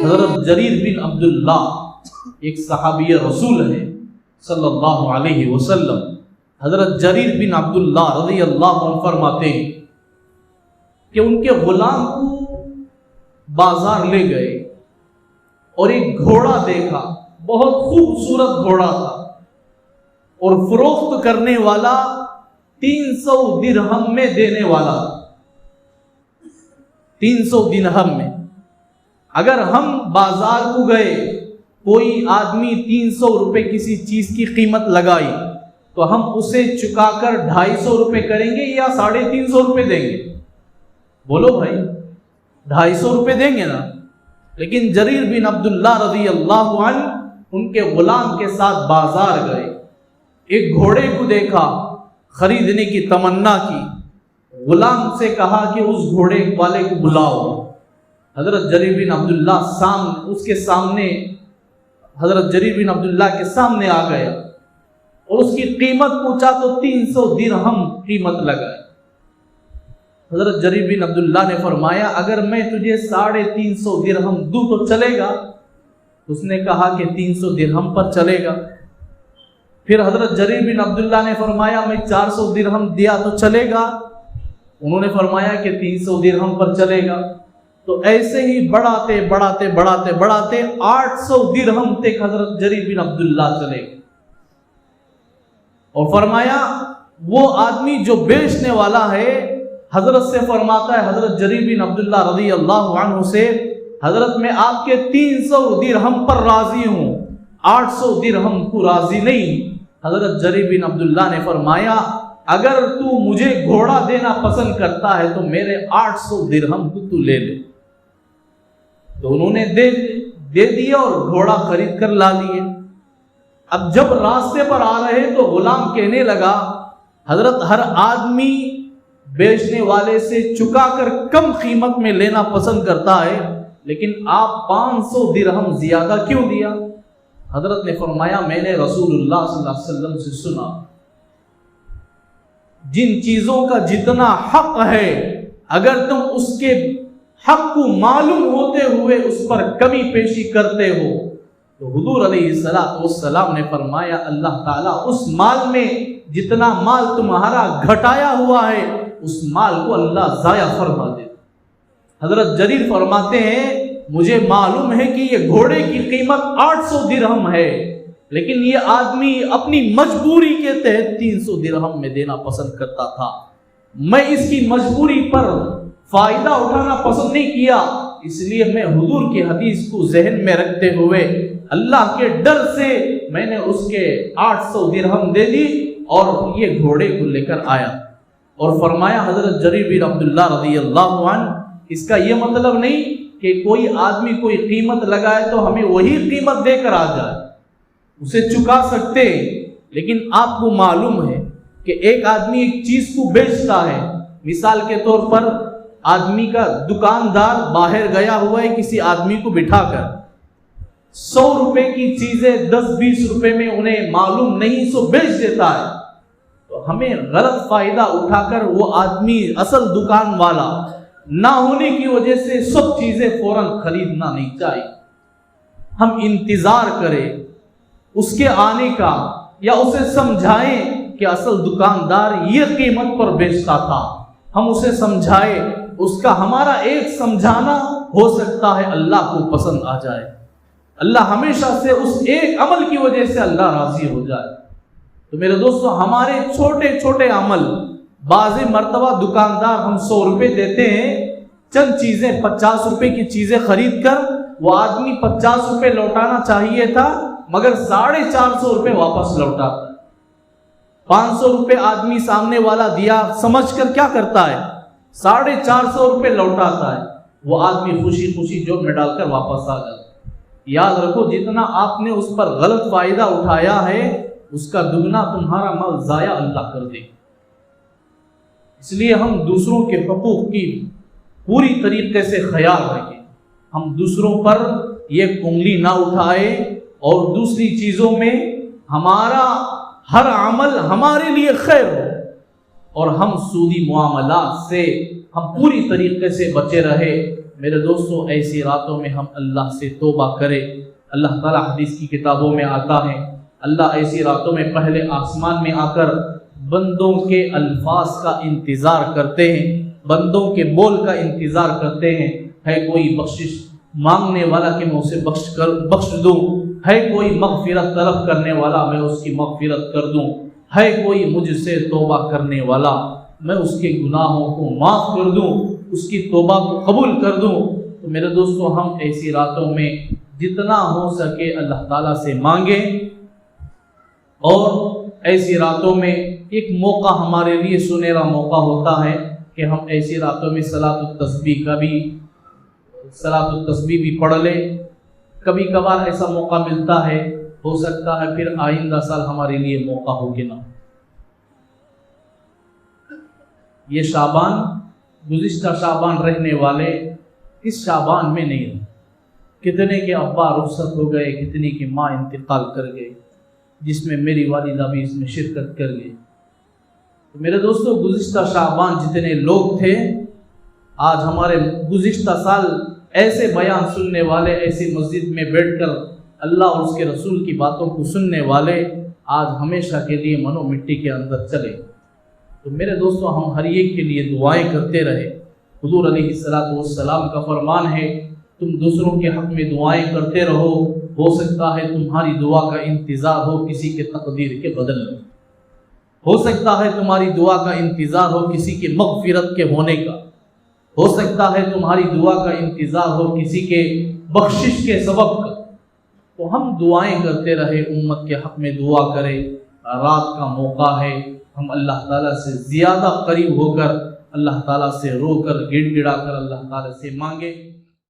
حضرت جریر بن عبداللہ ایک صحابی رسول ہے صلی اللہ علیہ وسلم. حضرت جریر بن عبداللہ رضی اللہ عنہ فرماتے ہیں کہ ان کے غلام کو بازار لے گئے اور ایک گھوڑا دیکھا، بہت خوبصورت گھوڑا تھا، اور فروخت کرنے والا 300 درہم میں دینے والا، 300 درہم میں. اگر ہم بازار کو گئے، کوئی آدمی 300 روپے کسی چیز کی قیمت لگائی تو ہم اسے چکا کر 250 روپے کریں گے یا 350 روپے دیں گے؟ بولو بھائی، 250 روپے دیں گے نا. لیکن جریر بن عبداللہ رضی اللہ عنہ ان کے غلام کے ساتھ بازار گئے، ایک گھوڑے کو دیکھا، خریدنے کی تمنا کی، غلام سے کہا کہ اس گھوڑے والے کو بلاؤ. حضرت جریر بن عبداللہ اس کے سامنے حضرت جریر بن عبداللہ کے سامنے آ گیا اور اس کی قیمت پوچھا تو 300 درہم قیمت لگائی. حضرت جریر بن عبداللہ نے فرمایا اگر میں تجھے 350 درہم دوں تو چلے گا؟ اس نے کہا کہ 300 درہم پر چلے گا. پھر حضرت جریر بن عبداللہ نے فرمایا میں 400 درہم دیا تو چلے گا؟ انہوں نے فرمایا کہ 300 درہم پر چلے گا. تو ایسے ہی بڑھاتے 800 درہم تک حضرت جریر بن عبداللہ چلے گئے. اور فرمایا وہ آدمی جو بیچنے والا ہے حضرت سے فرماتا ہے، حضرت جریر بن عبداللہ رضی اللہ عنہ سے، حضرت میں آپ کے 300 درہم پر راضی ہوں، 800 درہم کو راضی نہیں. حضرت جریر بن عبداللہ نے فرمایا اگر تو مجھے گھوڑا دینا پسند کرتا ہے تو میرے 800 درہم کو تو لے لے. تو انہوں نے دے دیا اور گھوڑا خرید کر لا لیے. اب جب راستے پر آ رہے تو غلام کہنے لگا حضرت ہر آدمی بیچنے والے سے چکا کر کم قیمت میں لینا پسند کرتا ہے، لیکن آپ 500 درہم زیادہ کیوں دیا؟ حضرت نے فرمایا میں نے رسول اللہ صلی اللہ علیہ وسلم سے سنا جن چیزوں کا جتنا حق ہے اگر تم اس کے حق کو معلوم ہوتے ہوئے اس پر کمی پیشی کرتے ہو تو حضور علیہ السلام نے فرمایا اللہ تعالیٰ اس مال میں جتنا مال تمہارا گھٹایا ہوا ہے اس مال کو اللہ ضائع فرما دے. حضرت جریر فرماتے ہیں مجھے معلوم ہے کہ یہ گھوڑے کی قیمت 800 درہم ہے، لیکن یہ آدمی اپنی مجبوری کے تحت 300 درہم میں دینا پسند کرتا تھا. میں اس کی مجبوری پر فائدہ اٹھانا پسند نہیں کیا، اس لیے میں حضور کی حدیث کو ذہن میں رکھتے ہوئے اللہ کے ڈر سے میں نے اس کے 800 درہم دے دی اور یہ گھوڑے کو لے کر آیا. اور فرمایا حضرت جریر بن عبداللہ رضی اللہ عنہ اس کا یہ مطلب نہیں کہ کوئی آدمی کوئی قیمت لگائے تو ہمیں وہی قیمت دے کر آ جائے، اسے چکا سکتے. لیکن آپ کو معلوم ہے کہ ایک آدمی ایک چیز کو بیچتا ہے، مثال کے طور پر آدمی کا دکاندار باہر گیا ہوا ہے کسی آدمی کو بٹھا کر 100 روپے کی چیزیں 10-20 روپے میں انہیں معلوم نہیں سو بیچ دیتا ہے. تو ہمیں غلط فائدہ اٹھا کر وہ آدمی اصل دکان والا نہ ہونے کی وجہ سے سب چیزیں فوراً خریدنا نہیں چاہیے. ہم انتظار کریں اس کے آنے کا یا اسے سمجھائیں کہ اصل دکاندار یہ قیمت پر بیچتا تھا، ہم اسے سمجھائیں. اس کا ہمارا ایک سمجھانا ہو سکتا ہے اللہ کو پسند آ جائے، اللہ ہمیشہ سے اس ایک عمل کی وجہ سے اللہ راضی ہو جائے. تو میرے دوستو ہمارے چھوٹے چھوٹے عمل، بعض مرتبہ دکاندار ہم 100 روپے دیتے ہیں، چند چیزیں 50 روپے کی چیزیں خرید کر وہ آدمی 50 روپے لوٹانا چاہیے تھا مگر 450 روپے واپس لوٹاتا ہے. 500 روپے آدمی سامنے والا دیا سمجھ کر کیا کرتا ہے 450 روپے لوٹاتا ہے. وہ آدمی خوشی خوشی جوب میں ڈال کر واپس آ جاتا ہے. یاد رکھو جتنا آپ نے اس پر غلط فائدہ اٹھایا ہے اس کا دگنا تمہارا مال ضائع اللہ کر دے. اس لیے ہم دوسروں کے حقوق کی پوری طریقے سے خیال رکھیں، ہم دوسروں پر یہ انگلی نہ اٹھائے اور دوسری چیزوں میں ہمارا ہر عمل ہمارے لیے خیر ہو اور ہم سودی معاملات سے ہم پوری طریقے سے بچے رہے۔ میرے دوستوں ایسی راتوں میں ہم اللہ سے توبہ کرے۔ اللہ تعالیٰ حدیث کی کتابوں میں آتا ہے، اللہ ایسی راتوں میں پہلے آسمان میں آ کر بندوں کے الفاظ کا انتظار کرتے ہیں، بندوں کے بول کا انتظار کرتے ہیں۔ ہے کوئی بخشش مانگنے والا کہ میں اسے بخش دوں، ہے کوئی مغفرت طلب کرنے والا میں اس کی مغفرت کر دوں، ہے کوئی مجھ سے توبہ کرنے والا میں اس کے گناہوں کو معاف کر دوں، اس کی توبہ کو قبول کر دوں۔ تو میرے دوستو ہم ایسی راتوں میں جتنا ہو سکے اللہ تعالیٰ سے مانگیں، اور ایسی راتوں میں ایک موقع ہمارے لیے سنہرا موقع ہوتا ہے کہ ہم ایسی راتوں میں صلاۃ التسبیح بھی پڑھ لیں۔ کبھی کبھار ایسا موقع ملتا ہے، ہو سکتا ہے پھر آئندہ سال ہمارے لیے موقع ہو کہ نہ۔ یہ شعبان، گزشتہ شعبان رہنے والے اس شعبان میں نہیں رہے۔ کتنے کے ابا رخصت ہو گئے، کتنے کی ماں انتقال کر گئے، جس میں میری والدہ بھی اس میں شرکت کر گئی۔ تو میرے دوستو گزشتہ شعبان جتنے لوگ تھے، آج ہمارے گزشتہ سال ایسے بیان سننے والے، ایسی مسجد میں بیٹھ کر اللہ اور اس کے رسول کی باتوں کو سننے والے آج ہمیشہ کے لیے منو مٹی کے اندر چلے۔ تو میرے دوستو ہم ہر ایک کے لیے دعائیں کرتے رہے۔ حضور علیہ السلام کا فرمان ہے تم دوسروں کے حق میں دعائیں کرتے رہو، ہو سکتا ہے تمہاری دعا کا انتظار ہو کسی کے تقدیر کے بدل میں، ہو سکتا ہے تمہاری دعا کا انتظار ہو کسی کے مغفرت کے ہونے کا، ہو سکتا ہے تمہاری دعا کا انتظار ہو کسی کے بخشش کے سبب کا۔ تو ہم دعائیں کرتے رہے، امت کے حق میں دعا کرے۔ رات کا موقع ہے، ہم اللہ تعالیٰ سے زیادہ قریب ہو کر، اللہ تعالیٰ سے رو کر، گڑ گڑا کر اللہ تعالیٰ سے مانگے۔